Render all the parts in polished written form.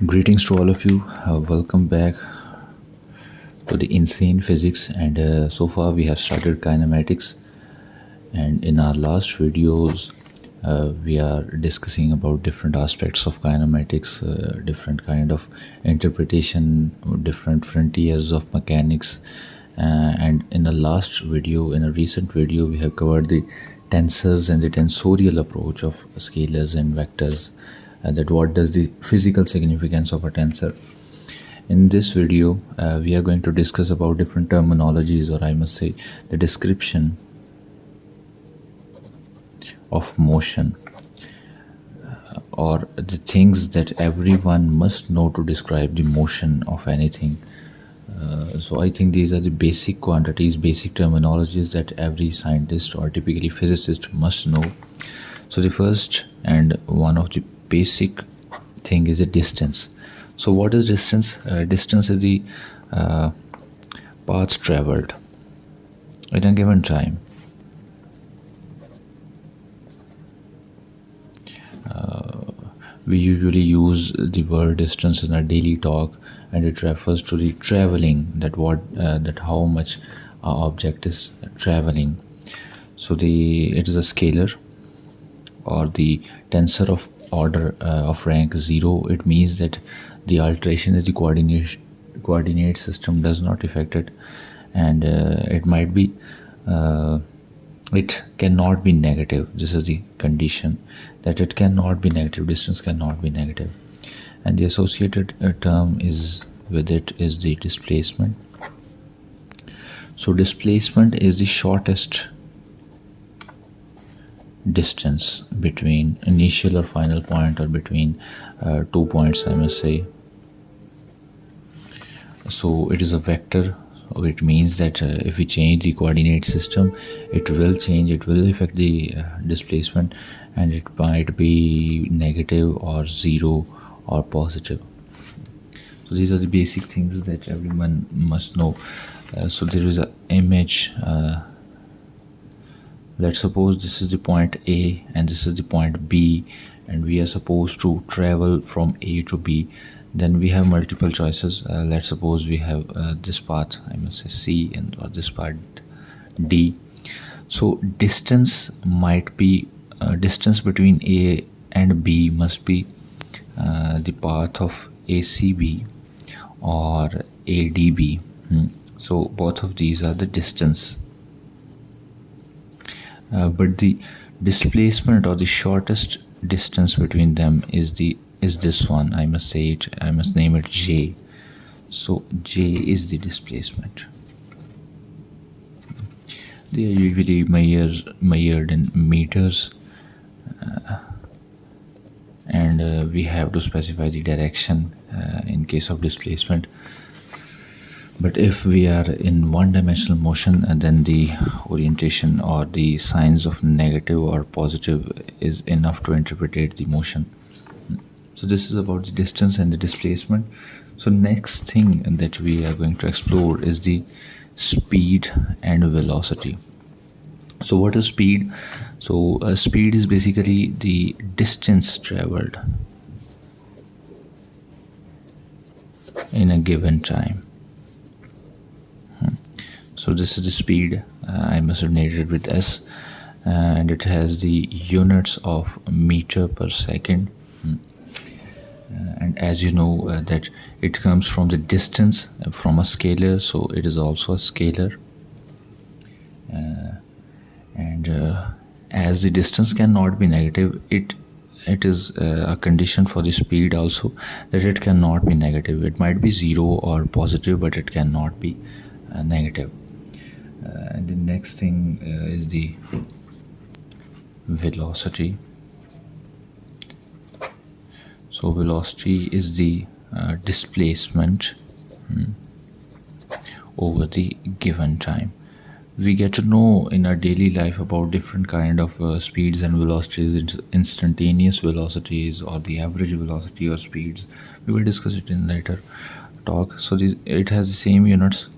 Greetings to all of you. Welcome back to the insane physics. And so far, we have started kinematics. And in our last videos, we are discussing about different aspects of kinematics, different kind of interpretation, different frontiers of mechanics. And in a recent video, we have covered the tensors and the tensorial approach of scalars and vectors. That what does the physical significance of a tensor. In this video, we are going to discuss about different terminologies, or I must say the description of motion, or the things that everyone must know to describe the motion of anything. So I think these are the basic quantities, basic terminologies that every scientist or typically physicist must know. So the first and one of the basic thing is a distance. So what is distance? Distance is the path traveled at a given time. We usually use the word distance in our daily talk, and it refers to the traveling, that how much our object is traveling. So it is a scalar or the tensor of order of rank 0. It means that the alteration in the coordinate system does not affect it, and it cannot be negative. This is the condition, that it cannot be negative. Distance cannot be negative. And the associated term with it is the displacement. So displacement is the shortest distance between initial or final point, or between 2 points, I must say. So it is a vector. So it means that if we change the coordinate system, it will affect the displacement, and it might be negative or 0 or positive. So these are the basic things that everyone must know. So there is an image. Let's suppose this is the point A and this is the point B, and we are supposed to travel from A to B. Then we have multiple choices. Let's suppose we have this path, I must say C, and or this part D. So distance between A and B must be the path of ACB or ADB. So both of these are the distance. But the displacement, or the shortest distance between them, is this one. I must name it J. So J is the displacement. They are usually measured in meters, and we have to specify the direction in case of displacement. But if we are in one-dimensional motion, and then the orientation or the signs of negative or positive is enough to interpret the motion. So this is about the distance and the displacement. So next thing that we are going to explore is the speed and velocity. So what is speed? So speed is basically the distance traveled in a given time. So this is the speed. I must have named with S, and it has the units of meter per second. And as you know, that it comes from the distance from a scalar, so it is also a scalar. And as the distance cannot be negative, it is a condition for the speed also, that it cannot be negative. It might be 0 or positive, but it cannot be negative. And the next thing is the velocity. So velocity is the displacement over the given time. We get to know in our daily life about different kind of speeds and velocities, instantaneous velocities, or the average velocity or speeds. We will discuss it in later talk. So it has the same units,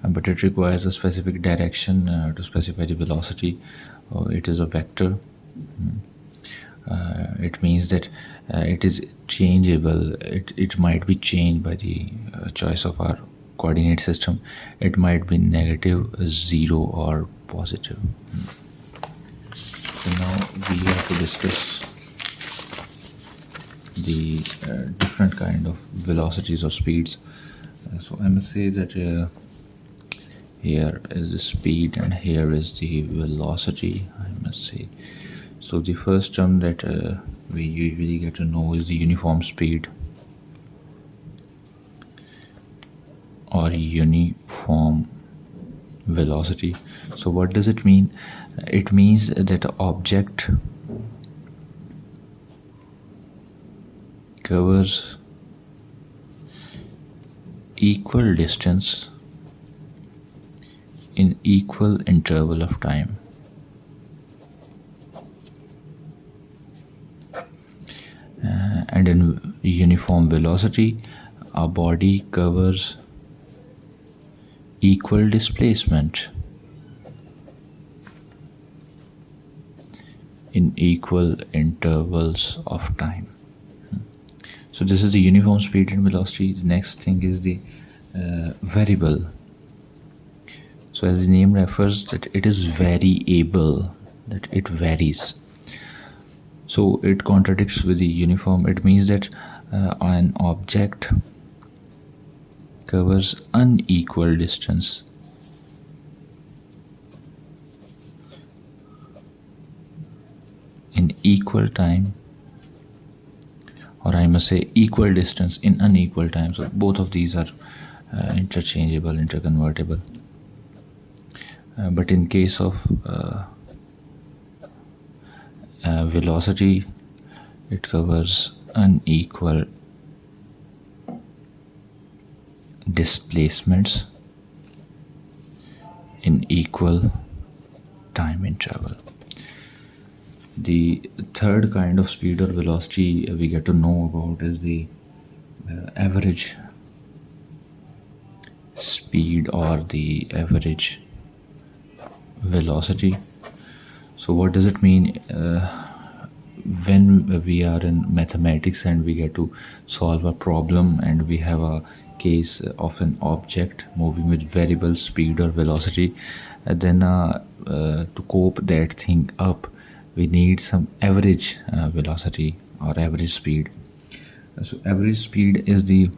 but it requires a specific direction to specify the velocity. It is a vector. It means that it is changeable. It might be changed by the choice of our coordinate system. It might be negative, 0, or positive. So now we have to discuss the different kind of velocities or speeds. So I must say that here is the speed and here is the velocity, I must say. So the first term that we usually get to know is the uniform speed or uniform velocity. So what does it mean? It means that an object covers equal distance in equal interval of time. And in uniform velocity, a body covers equal displacement in equal intervals of time. So this is the uniform speed and velocity. The next thing is the variable. So as the name refers, that it is variable, that it varies. So it contradicts with the uniform. It means that an object covers unequal distance in equal time, or I must say equal distance in unequal time. So both of these are interchangeable, interconvertible. But in case of velocity, it covers unequal displacements in equal time interval. The third kind of speed or velocity we get to know about is the average speed or the average velocity. So what does it mean? When we are in mathematics and we get to solve a problem and we have a case of an object moving with variable speed or velocity, then to cope that thing up, we need some average velocity or average speed. So average speed is the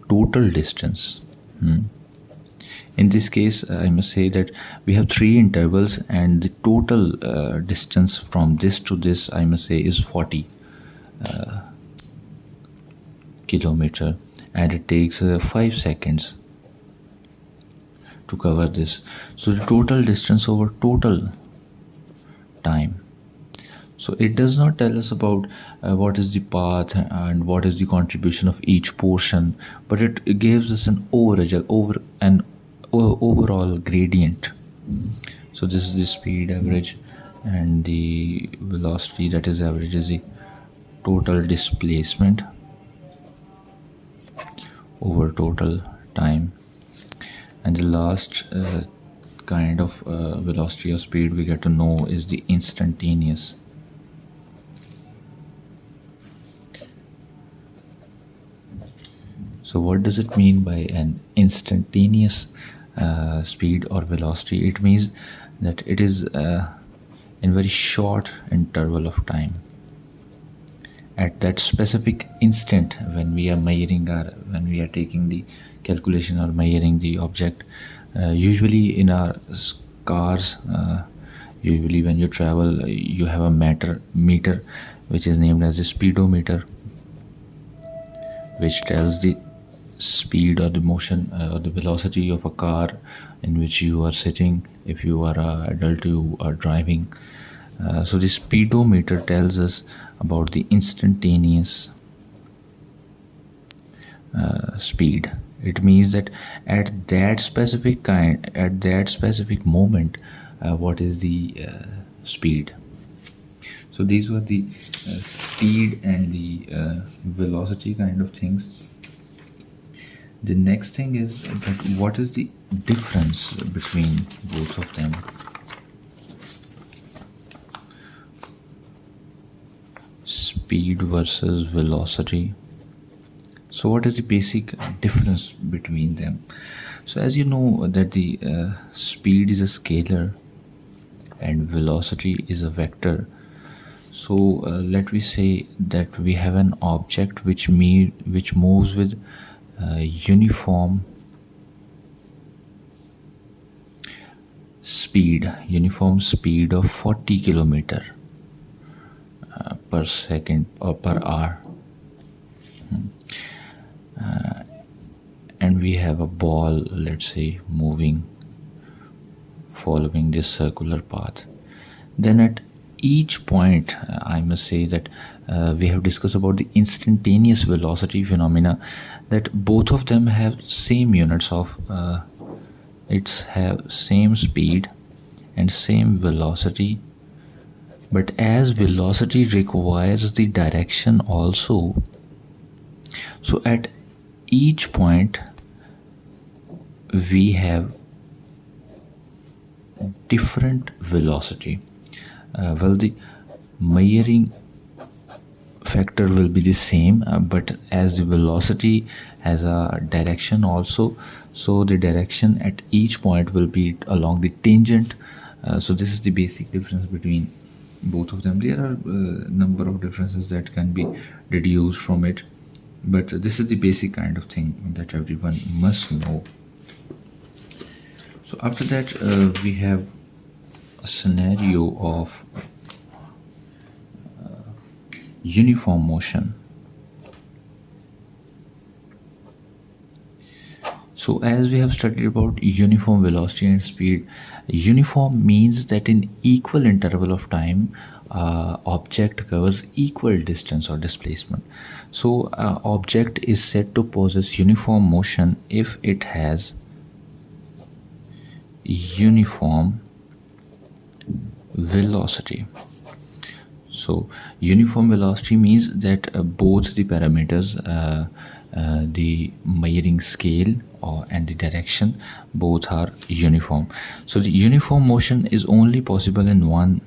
total distance. In this case, I must say that we have 3 intervals and the total distance from this to this, I must say, is 40 kilometer, and it takes 5 seconds to cover this. So the total distance over total time. So it does not tell us about what is the path and what is the contribution of each portion, but it gives us an overall gradient. So this is the speed average, and the velocity, that is average, is the total displacement over total time. And the last kind of velocity or speed we get to know is the instantaneous. So what does it mean by an instantaneous speed or velocity? It means that it is in very short interval of time. At that specific instant when we are measuring when we are taking the calculation or measuring the object, usually in our cars, usually when you travel, you have a meter which is named as the speedometer, which tells the speed or the motion or the velocity of a car in which you are sitting. If you are an adult, you are driving. So the speedometer tells us about the instantaneous speed. It means that at that specific moment, what is the speed. So these were the speed and the velocity kind of things. The next thing is that what is the difference between both of them. speed versus velocity. So what is the basic difference between them? So as you know that the speed is a scalar and velocity is a vector. So let we say that we have an object which moves with uniform speed of 40 kilometer per second or per hour, and we have a ball, let's say, moving following this circular path. Then at each point, I must say that we have discussed about the instantaneous velocity phenomena, that both of them have same units of it's have same speed and same velocity, but as velocity requires the direction also, so at each point we have different velocity. The measuring factor will be the same, but as the velocity has a direction also, so the direction at each point will be along the tangent. So this is the basic difference between both of them. There are a number of differences that can be deduced from it, but this is the basic kind of thing that everyone must know. So after that, we have a scenario of uniform motion. So as we have studied about uniform velocity and speed, uniform means that in equal interval of time, object covers equal distance or displacement. So object is said to possess uniform motion if it has uniform velocity. So uniform velocity means that both the parameters, the measuring scale and the direction, both are uniform. So the uniform motion is only possible in one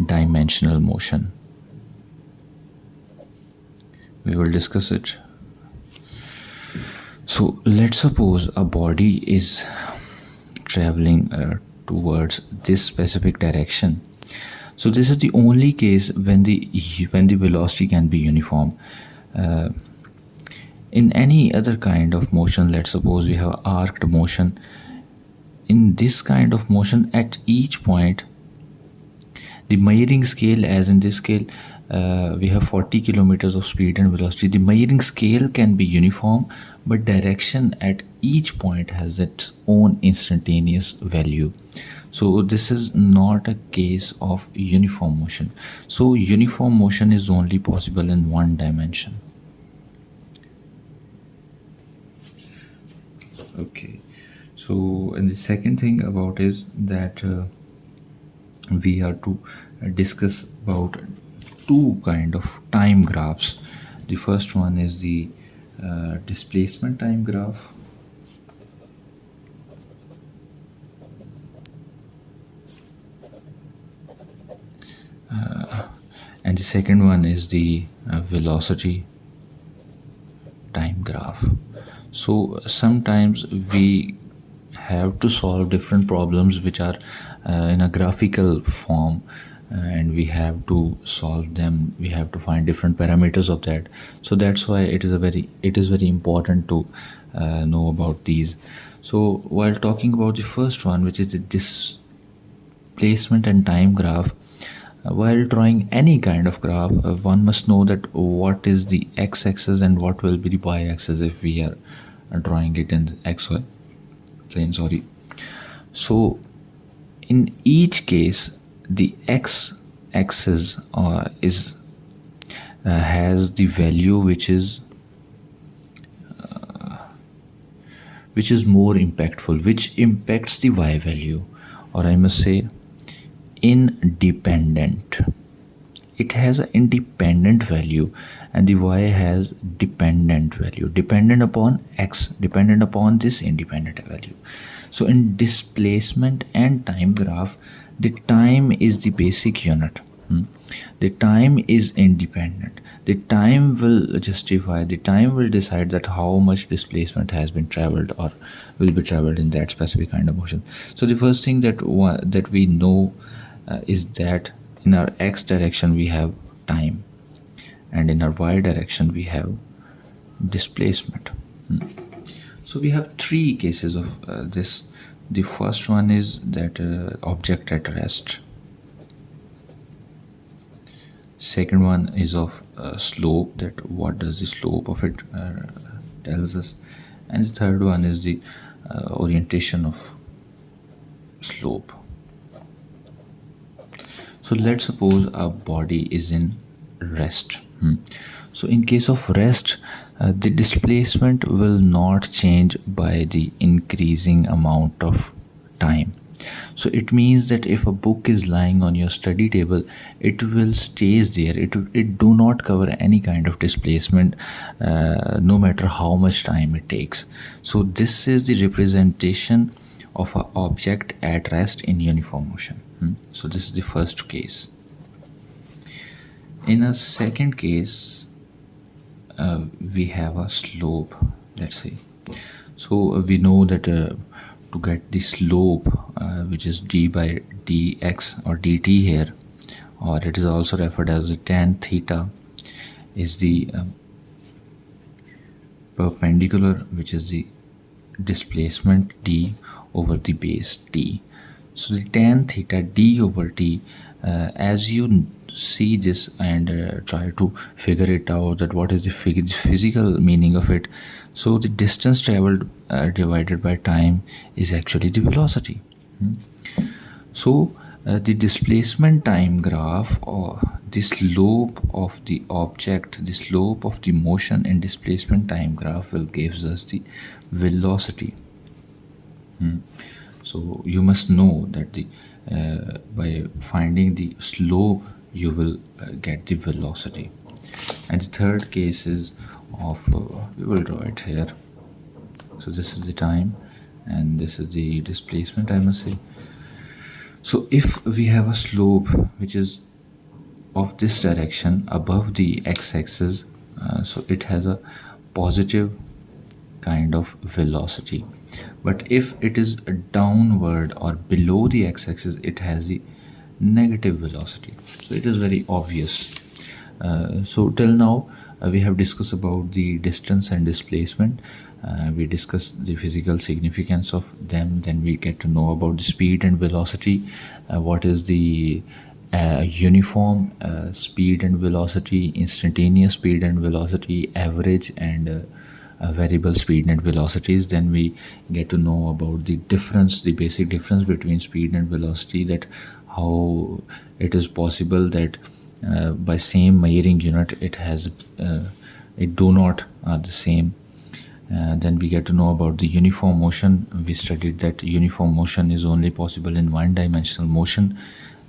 dimensional motion. We will discuss it. So let's suppose a body is traveling towards this specific direction. So this is the only case when the velocity can be uniform. In any other kind of motion, let's suppose we have arced motion. In this kind of motion, at each point, the measuring scale, as in this scale, we have 40 kilometers of speed and velocity. The measuring scale can be uniform, but direction at each point has its own instantaneous value. So this is not a case of uniform motion. So uniform motion is only possible in one dimension. Okay. So, and the second thing about is that we are to discuss about two kind of time graphs. The first one is the displacement time graph, and the second one is the velocity time graph. So sometimes we have to solve different problems which are in a graphical form, and we have to solve them. We have to find different parameters of that. So that's why it is very important to know about these. So while talking about the first one, which is the displacement and time graph, while drawing any kind of graph, one must know that what is the x-axis and what will be the y-axis if we are drawing it in the xy plane. So in each case, the x-axis has the value which is more impactful, which impacts the y value, or I must say independent. It has an independent value, and the y has dependent value, dependent upon x, dependent upon this independent value. So in displacement and time graph, the time is the basic unit. The time is independent. The time will justify, the time will decide that how much displacement has been traveled or will be traveled in that specific kind of motion. So the first thing that we know is that in our x direction we have time, and in our y direction we have displacement. So we have three cases of this. The first one is that object at rest. Second one is of slope, that what does the slope of it tells us. And the third one is the orientation of slope. So let's suppose a body is in rest. So in case of rest, the displacement will not change by the increasing amount of time. So it means that if a book is lying on your study table, it will stays there. It do not cover any kind of displacement, no matter how much time it takes. So this is the representation of an object at rest in uniform motion. So this is the first case. In a second case, we have a slope, let's say. So we know that to get the slope, which is d by dx or dt here, or it is also referred as the tan theta, is the perpendicular, which is the displacement d over the base t. So the tan theta d over t, as you see this and try to figure it out, that what is the physical meaning of it. So the distance traveled divided by time is actually the velocity. So the displacement time graph, or the slope of the object, the slope of the motion in displacement time graph will gives us the velocity. So you must know that the by finding the slope you will get the velocity. And the third case is of we will draw it here. So this is the time and this is the displacement, I must say. So if we have a slope which is of this direction above the x-axis, so it has a positive kind of velocity. But if it is downward or below the x-axis, it has the negative velocity. So it is very obvious. So till now we have discussed about the distance and displacement. We discussed the physical significance of them. Then we get to know about the speed and velocity. What is the uniform speed and velocity, instantaneous speed and velocity, average and variable speed and velocities. Then we get to know about the difference, the basic difference between speed and velocity, that how it is possible that by same measuring unit it do not are the same. Then we get to know about the uniform motion. We studied that uniform motion is only possible in one-dimensional motion,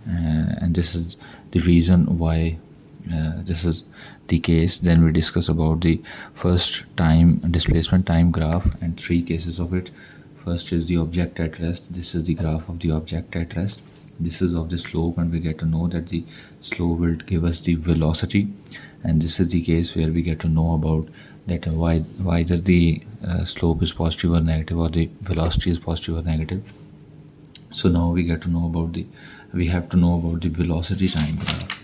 and this is the reason why this is the case. Then we discuss about the first time displacement time graph and three cases of it. First is the object at rest. This is the graph of the object at rest. This is of the slope, and we get to know that the slope will give us the velocity. And this is the case where we get to know about that why either the slope is positive or negative, or the velocity is positive or negative. So now we get to know about we have to know about the velocity time graph.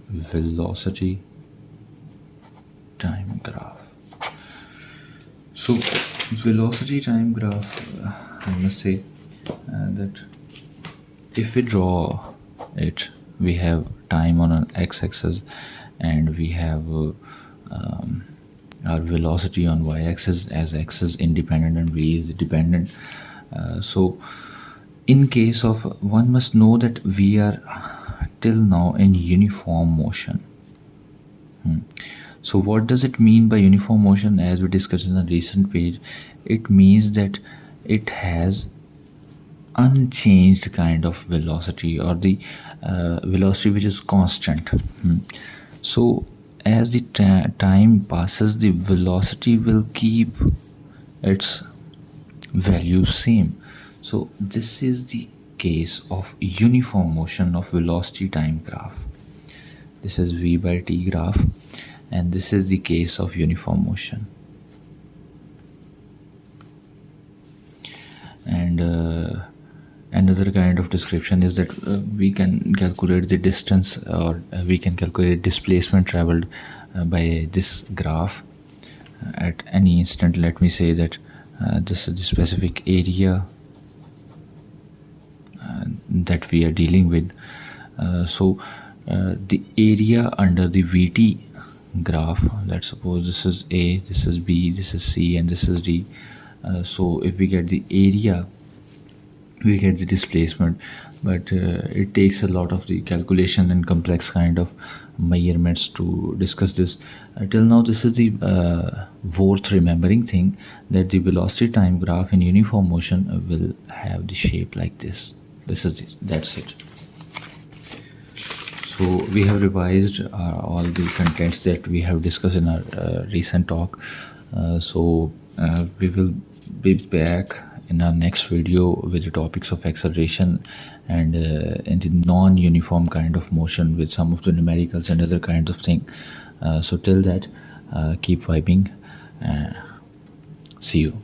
Velocity time graph. So velocity time graph, I must say that if we draw it, we have time on an x-axis and we have our velocity on y-axis, as x is independent and v is dependent. So in case of, one must know that we are till now in uniform motion. So what does it mean by uniform motion? As we discussed in a recent page, it means that it has unchanged kind of velocity, or the velocity which is constant. So as the time passes, the velocity will keep its value same. So this is the case of uniform motion of velocity time graph. This is v by t graph, and this is the case of uniform motion. And another kind of description is that we can calculate the distance, or we can calculate displacement traveled by this graph at any instant. Let me say that this is the specific area that we are dealing with. The area under the vt graph, let's suppose this is a, this is b, this is c, and this is d. So if we get the area, we get the displacement, but it takes a lot of the calculation and complex kind of measurements to discuss this. Till now, this is the worth remembering thing, that the velocity time graph in uniform motion will have the shape like this. That's it. So we have revised all the contents that we have discussed in our recent talk. We will be back in our next video with the topics of acceleration and in the non-uniform kind of motion with some of the numericals and other kinds of thing. So till that, keep vibing. See you.